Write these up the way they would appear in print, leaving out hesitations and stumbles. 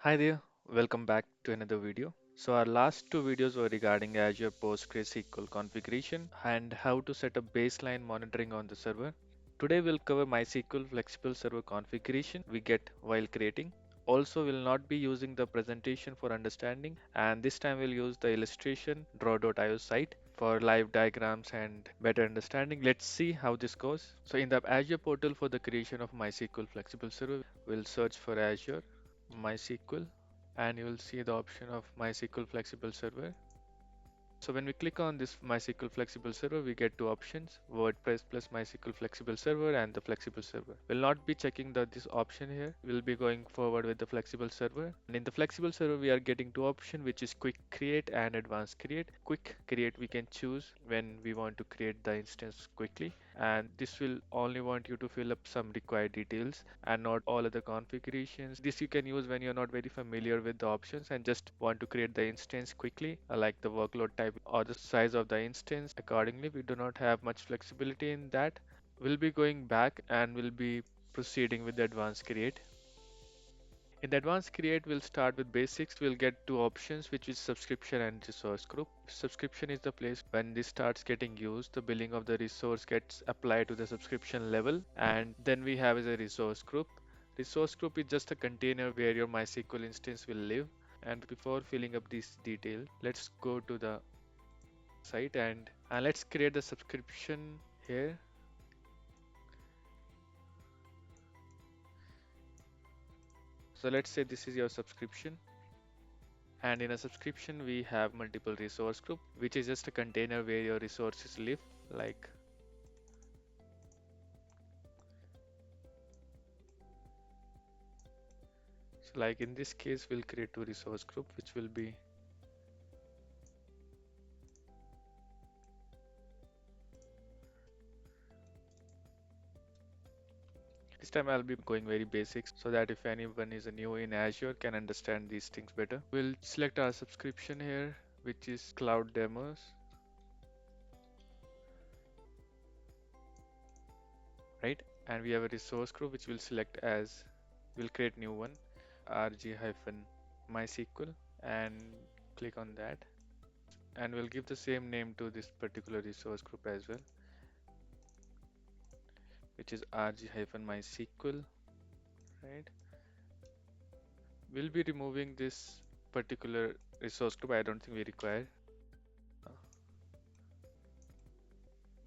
Hi there, welcome back to another video. So our last two videos were regarding Azure PostgreSQL configuration and how to set up baseline monitoring on the server. Today we'll cover MySQL Flexible Server configuration we get while creating. Also, we'll not be using the presentation for understanding, and this time we'll use the illustration draw.io site for live diagrams and better understanding. Let's see how this goes. So in the Azure portal for the creation of MySQL Flexible Server, we'll search for Azure MySQL and you will see the option of MySQL Flexible Server. So when we click on this MySQL Flexible Server, we get two options, WordPress plus MySQL Flexible Server and the Flexible Server. We'll not be checking this option here. We'll be going forward with the Flexible Server. And in the Flexible Server, we are getting two options, which is Quick Create and Advanced Create. Quick Create we can choose when we want to create the instance quickly. And this will only want you to fill up some required details and not all other configurations. This you can use when you're not very familiar with the options and just want to create the instance quickly, like the workload type or the size of the instance. Accordingly, we do not have much flexibility in that. We'll be going back and we'll be proceeding with the advanced create. In the advanced create, we'll start with basics. We'll get two options, which is subscription and resource group. Subscription is the place when this starts getting used, the billing of the resource gets applied to the subscription level. And then we have as a resource group. Resource group is just a container where your MySQL instance will live. And before filling up this detail, let's go to the site and let's create the subscription here. So let's say this is your subscription. And in a subscription, we have multiple resource group, which is just a container where your resources live. Like like in this case, we'll create two resource group, which will be this time I'll be going very basics so that if anyone is new in Azure can understand these things better. We'll select our subscription here, which is Cloud Demos, right? And we have a resource group which we'll select as we'll create new one rg-mysql and click on that, and we'll give the same name to this particular resource group as well, which is rg-mysql, right? We'll be removing this particular resource group. I don't think we require.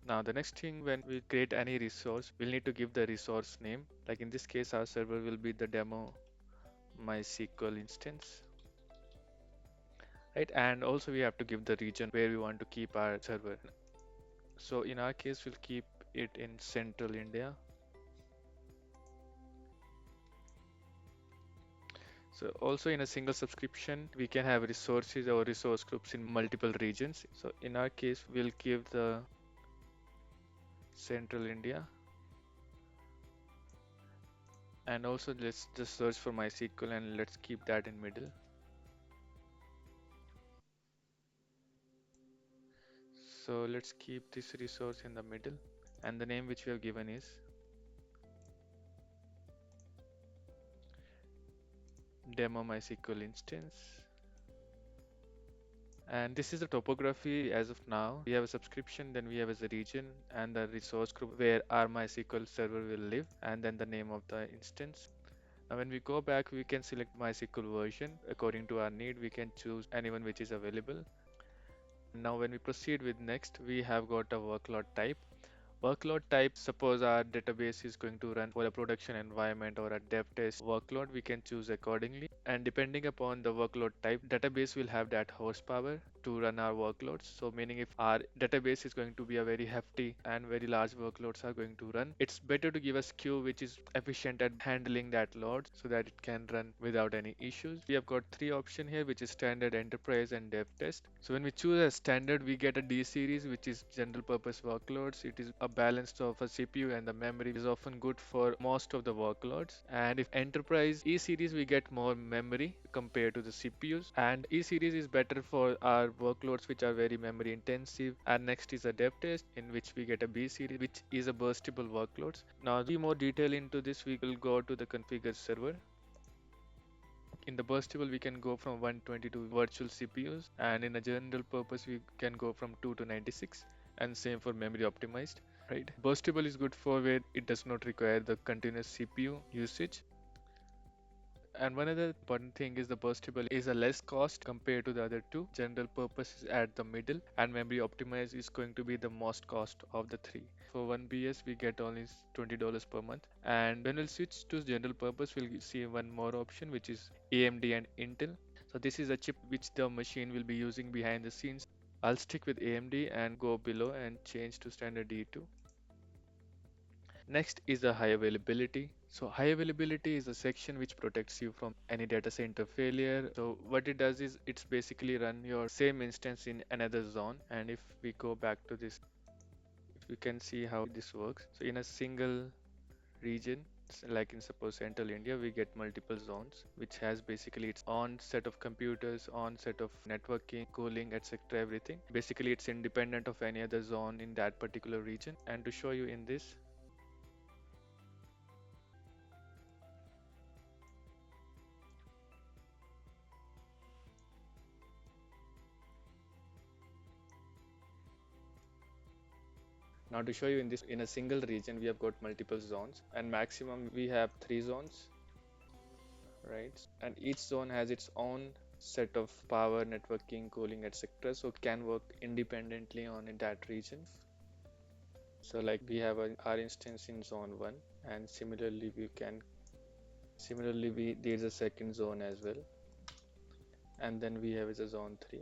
Now the next thing, when we create any resource, we'll need to give the resource name. Like in this case, our server will be the demo MySQL instance, right? And also we have to give the region where we want to keep our server. So in our case, we'll keep it in Central India. So also in a single subscription, we can have resources or resource groups in multiple regions. So in our case, we'll give the Central India, and also let's just search for MySQL and let's keep that in middle. So let's keep this resource in the middle, and the name which we have given is demo MySQL instance. And this is the topography as of now. We have a subscription, then we have as a region and the resource group where our MySQL server will live, and then the name of the instance. Now when we go back, we can select MySQL version. According to our need, we can choose anyone which is available. Now when we proceed with next, we have got a workload type. Workload type, suppose our database is going to run for a production environment or a dev test workload, we can choose accordingly. And depending upon the workload type, database will have that horsepower to run our workloads. So meaning if our database is going to be a very hefty and very large workloads are going to run, it's better to give a queue which is efficient at handling that load so that it can run without any issues. We have got three options here, which is standard, enterprise and dev test. So when we choose a standard, we get a D series, which is general purpose workloads. It is a balance of a CPU and the memory is often good for most of the workloads. And if enterprise E series, we get more memory compared to the CPUs. And E series is better for our workloads which are very memory intensive. And next is a dev test, in which we get a B series, which is a burstable workloads. Now, to be more detail into this, we will go to the configure server. In the burstable, we can go from 122 virtual CPUs, and in a general purpose, we can go from 2 to 96, and same for memory optimized, right? Burstable is good for where it does not require the continuous CPU usage. And one other important thing is the burstable is a less cost compared to the other two. General purpose is at the middle, and memory optimized is going to be the most cost of the three. For 1 BS, we get only $20 per month. And when we'll switch to general purpose, we'll see one more option, which is AMD and Intel. So this is a chip which the machine will be using behind the scenes. I'll stick with AMD and go below and change to standard D2. Next is the high availability. So high availability is a section which protects you from any data center failure. So what it does is it's basically run your same instance in another zone. And if we go back to this, if you can see how this works. So in a single region, like in suppose central India, we get multiple zones, which has basically its own set of computers, own set of networking, cooling, etc. Everything. Basically, it's independent of any other zone in that particular region. And to show you in this, now to show you in this, in a single region, we have got multiple zones, and maximum we have 3 zones, right? And each zone has its own set of power, networking, cooling, etc. So it can work independently on in that region. So like we have our instance in zone 1, and similarly there's a second zone as well, and then we have is a zone 3.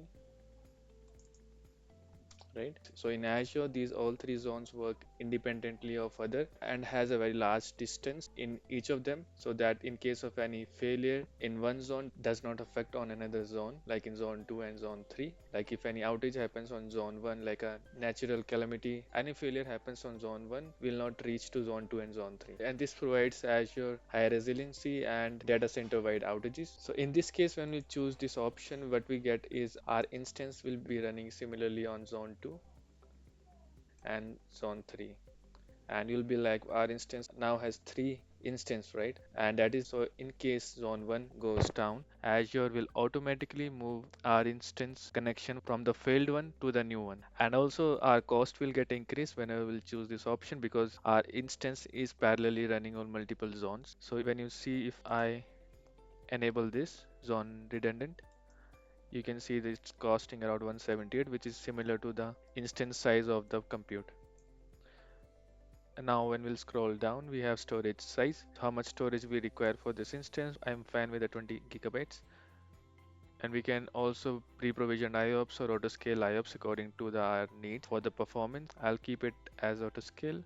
Right, so in Azure these all 3 zones work independently of other and has a very large distance in each of them, so that in case of any failure in one zone does not affect on another zone, like in zone 2 and zone 3. Like if any outage happens on zone 1, like a natural calamity, any failure happens on zone 1 will not reach to zone 2 and zone 3, and this provides Azure high resiliency and data center wide outages. So in this case, when we choose this option, what we get is our instance will be running similarly on zone 2 and zone 3, and you'll be like our instance now has 3 instance, right? And that is so in case zone 1 goes down, Azure will automatically move our instance connection from the failed one to the new one, and also our cost will get increased whenever we'll choose this option because our instance is parallelly running on multiple zones. So when you see, if I enable this zone redundant, you can see that it's costing around 178, which is similar to the instance size of the compute. And now when we'll scroll down, we have storage size, how much storage we require for this instance. I'm fine with the 20 gigabytes. And we can also pre-provision IOPS or auto-scale IOPS according to our needs for the performance. I'll keep it as auto-scale.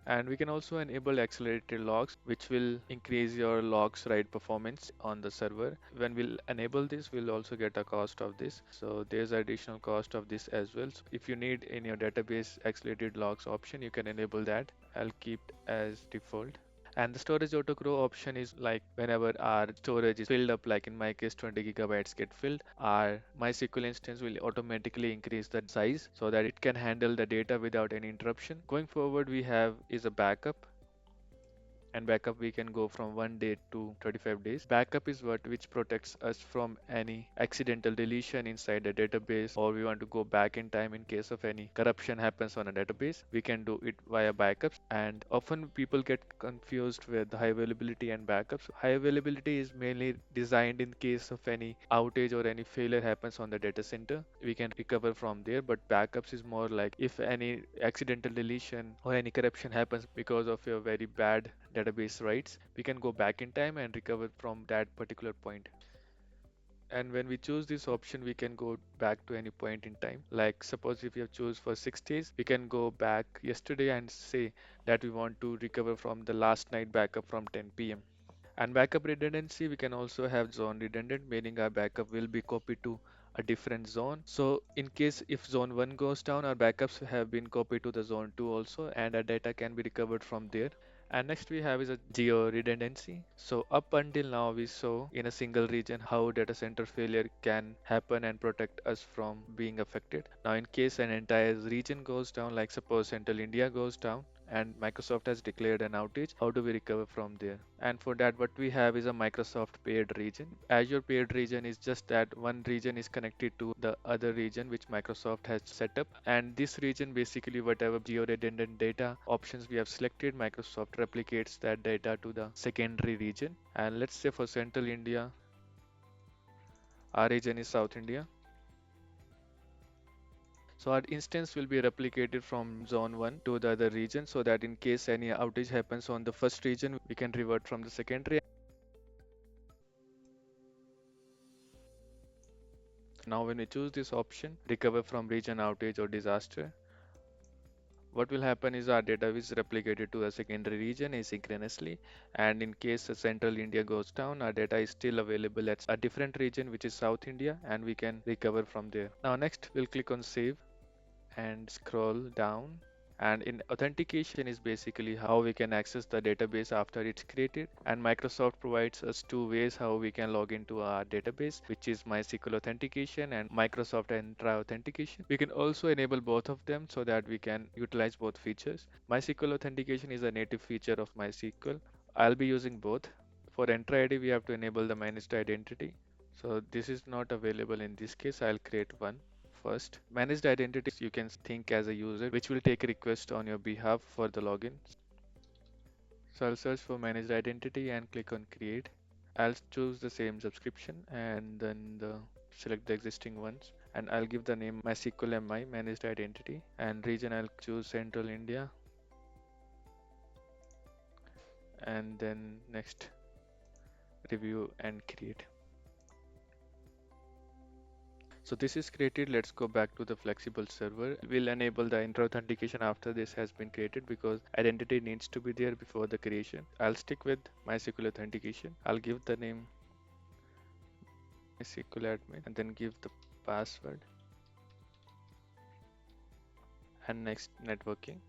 And we can also enable accelerated logs, which will increase your logs write performance on the server. When we'll enable this, we'll also get a cost of this. So there's additional cost of this as well. So if you need in your database accelerated logs option, you can enable that. I'll keep as default. And the storage auto grow option is like whenever our storage is filled up, like in my case 20 gigabytes get filled, our MySQL instance will automatically increase the size so that it can handle the data without any interruption. Going forward, we have is a backup, and backup we can go from 1 day to 35 days. Backup is what which protects us from any accidental deletion inside the database, or we want to go back in time in case of any corruption happens on a database, we can do it via backups. And often people get confused with high availability and backups. High availability is mainly designed in case of any outage or any failure happens on the data center, we can recover from there. But backups is more like if any accidental deletion or any corruption happens because of your very bad database writes, we can go back in time and recover from that particular point. And when we choose this option, we can go back to any point in time. Like suppose if you have choose for 6 days, we can go back yesterday and say that we want to recover from the last night backup from 10 p.m. And backup redundancy, we can also have zone redundant, meaning our backup will be copied to a different zone. So in case if zone 1 goes down, our backups have been copied to the zone 2 also, and our data can be recovered from there. And next we have is a geo redundancy. So up until now we saw in a single region how data center failure can happen and protect us from being affected. Now in case an entire region goes down, like suppose central India goes down, and Microsoft has declared an outage. How do we recover from there? And for that, what we have is a Microsoft paired region. Azure paired region is just that one region is connected to the other region which Microsoft has set up, and this region basically whatever geo-redundant data options we have selected, Microsoft replicates that data to the secondary region. And let's say for Central India, our region is South India. So our instance will be replicated from zone 1 to the other region so that in case any outage happens on the first region, we can revert from the secondary. Now when we choose this option, recover from region outage or disaster, what will happen is our data is replicated to a secondary region asynchronously, and in case central India goes down, our data is still available at a different region which is South India, and we can recover from there. Now next we'll click on save and scroll down, and in authentication is basically how we can access the database after it's created, and Microsoft provides us two ways how we can log into our database, which is MySQL authentication and Microsoft Entra authentication. We can also enable both of them so that we can utilize both features. MySQL authentication is a native feature of MySQL. I'll be using both. For Entra ID we have to enable the managed identity, so this is not available in this case. I'll create one first. Managed identities you can think as a user which will take a request on your behalf for the login. So I'll search for managed identity and click on create. I'll choose the same subscription and then select the existing ones, and I'll give the name MySQL MI managed identity, and region I'll choose Central India, and then next review and create. So this is created. Let's go back to the flexible server. We'll enable the intra authentication after this has been created because identity needs to be there before the creation. I'll stick with MySQL authentication. I'll give the name MySQL admin and then give the password, and next networking.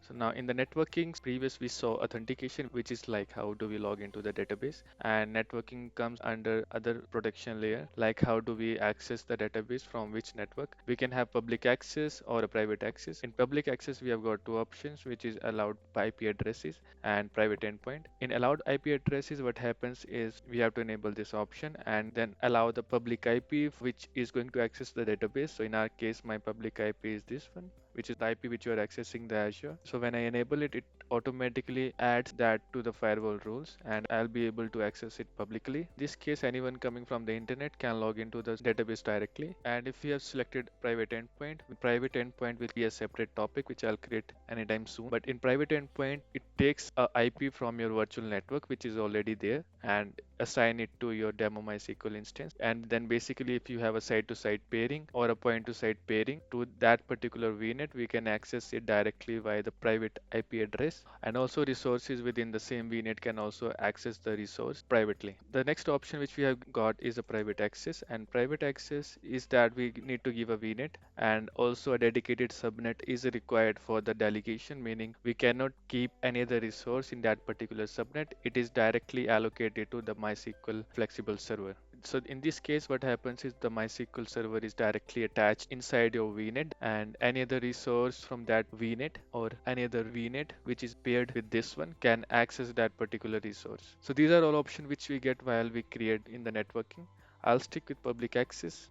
So now in the networking, previous we saw authentication, which is like how do we log into the database, and networking comes under other protection layer, like how do we access the database from which network. We can have public access or a private access. In public access, we have got two options, which is allowed IP addresses and private endpoint. In allowed IP addresses, what happens is we have to enable this option and then allow the public IP which is going to access the database. So in our case, my public IP is this one, which is the IP which you are accessing the Azure. So when I enable it, it automatically adds that to the firewall rules and I'll be able to access it publicly. In this case, anyone coming from the internet can log into the database directly. And if you have selected private endpoint, the private endpoint will be a separate topic which I'll create anytime soon. But in private endpoint, it takes a IP from your virtual network which is already there and assign it to your demo MySQL instance. And then basically if you have a site-to-site pairing or a point-to-site pairing to that particular VNet, we can access it directly via the private IP address, and also resources within the same VNet can also access the resource privately. The next option which we have got is a private access, and private access is that we need to give a VNet, and also a dedicated subnet is required for the delegation, meaning we cannot keep any other resource in that particular subnet. It is directly allocated to the MySQL Flexible Server. So in this case, what happens is the MySQL server is directly attached inside your VNet, and any other resource from that VNet or any other VNet which is paired with this one can access that particular resource. So these are all options which we get while we create in the networking. I'll stick with public access,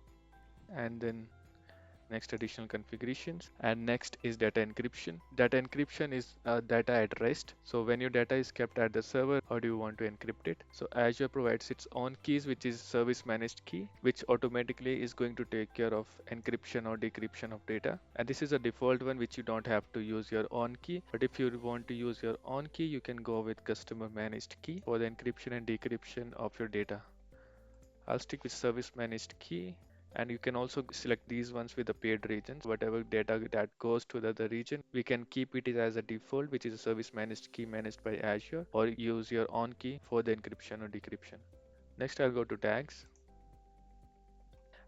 and then next additional configurations, and next is data encryption. Data encryption is data at rest. So when your data is kept at the server, how do you want to encrypt it? So Azure provides its own keys, which is service managed key, which automatically is going to take care of encryption or decryption of data, and this is a default one which you don't have to use your own key. But if you want to use your own key, you can go with customer managed key for the encryption and decryption of your data. I'll stick with service managed key, and you can also select these ones with the paired regions. Whatever data that goes to the other region, we can keep it as a default, which is a service managed key managed by Azure, or use your own key for the encryption or decryption. Next, I'll go to tags,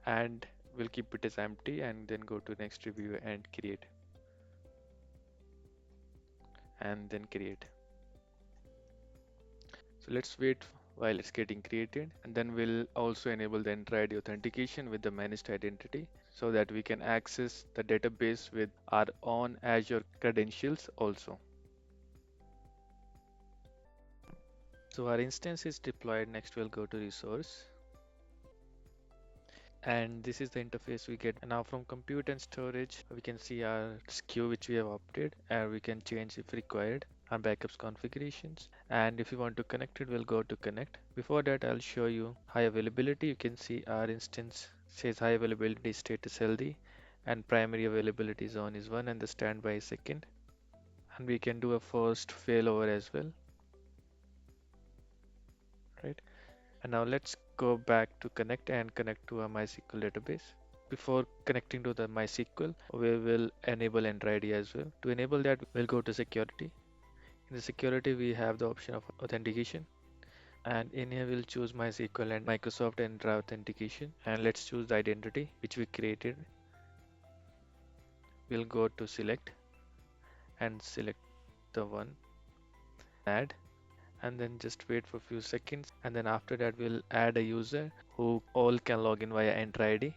and we'll keep it as empty, and then go to next review and create, and then create. So let's wait while it's getting created, and then we'll also enable the Entra ID authentication with the managed identity. so that we can access the database with our own Azure credentials also. So our instance is deployed. Next we'll go to resource, and this is the interface we get. Now from compute and storage, we can see our SKU which we have opted, and we can change if required our backups configurations. And if you want to connect it, we'll go to connect. Before that, I'll show you high availability. You can see our instance says high availability status healthy, and primary availability zone is 1 and the standby is second. And we can do a first failover as well, right? And now let's go back to connect and connect to our MySQL database. Before connecting to the MySQL, we will enable EntraID as well. To enable that, we'll go to security. In the security, we have the option of authentication. And in here, we'll choose MySQL and Microsoft Entra Authentication. And let's choose the identity which we created. We'll go to select and select the one, add, and then just wait for a few seconds. And then after that, we'll add a user who all can log in via Entra ID.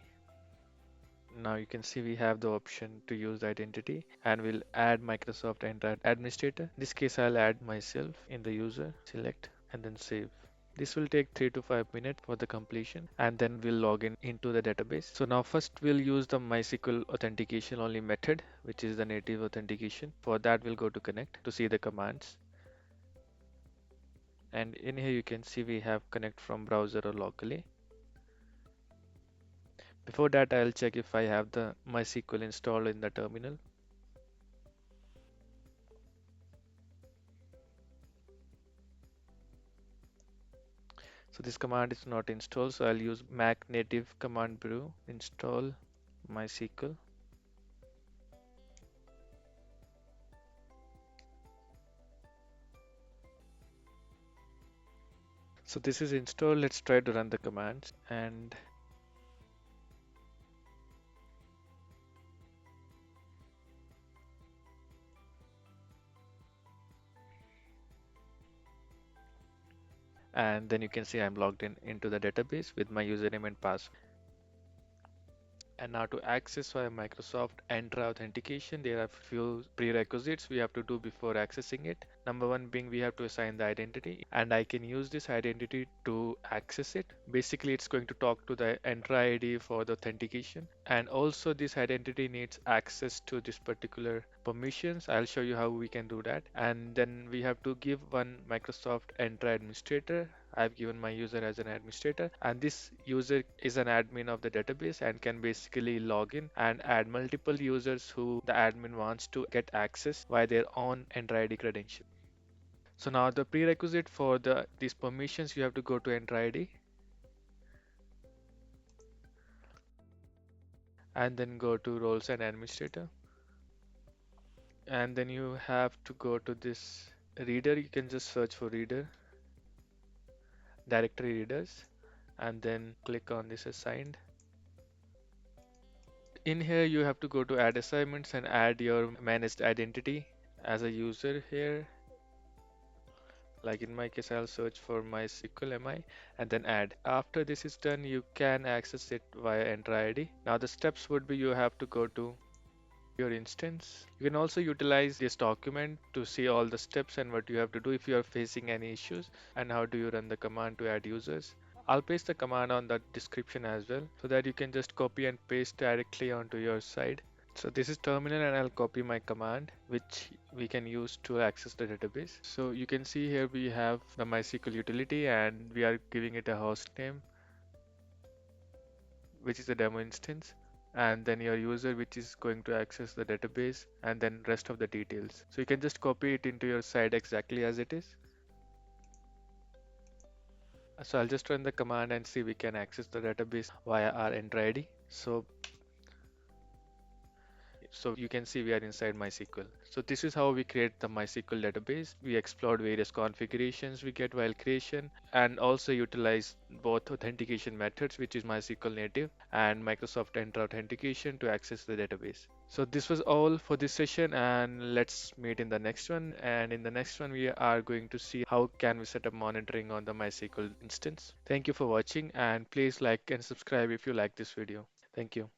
Now you can see we have the option to use the identity, and we'll add Microsoft Entra Administrator. In this case, I'll add myself in the user, select, and then save. This will take 3 to 5 minutes for the completion, and then we'll log in into the database. So now first we'll use the MySQL authentication only method, which is the native authentication. For that, we'll go to connect to see the commands. And in here you can see we have connect from browser or locally. Before that, I'll check if I have the MySQL installed in the terminal. So this command is not installed, so I'll use Mac native command brew install MySQL. So this is installed. Let's try to run the commands, and then you can see I'm logged in into the database with my username and password. And now to access via Microsoft Entra Authentication, there are few prerequisites we have to do before accessing it. Number one being we have to assign the identity, and I can use this identity to access it. Basically, it's going to talk to the Entra ID for the authentication, and also this identity needs access to this particular permissions. I'll show you how we can do that. And then we have to give one Microsoft Entra administrator. I've given my user as an administrator, and this user is an admin of the database and can basically log in and add multiple users who the admin wants to get access via their own Entra ID credential. So now the prerequisite for these permissions, you have to go to Entra ID and then go to roles and administrator, and then you have to go to this reader. You can just search for reader, directory readers, and then click on this assigned. In here you have to go to add assignments and add your managed identity as a user here. Like in my case, I'll search for MySQL MI and then add. After this is done, you can access it via Entra ID. Now the steps would be you have to go to your instance. You can also utilize this document to see all the steps and what you have to do if you are facing any issues, and how do you run the command to add users. I'll paste the command on the description as well so that you can just copy and paste directly onto your side. So this is terminal, and I'll copy my command which we can use to access the database. So you can see here we have the MySQL utility, and we are giving it a host name which is a demo instance, and then your user which is going to access the database, and then rest of the details. So you can just copy it into your side exactly as it is. So I'll just run the command and see we can access the database via our Entra ID. So you can see we are inside MySQL. So this is how we create the MySQL database. We explored various configurations we get while creation, and also utilize both authentication methods, which is MySQL native and Microsoft Entra Authentication to access the database. So this was all for this session, and let's meet in the next one. And in the next one, we are going to see how can we set up monitoring on the MySQL instance. Thank you for watching, and please like and subscribe if you like this video. Thank you.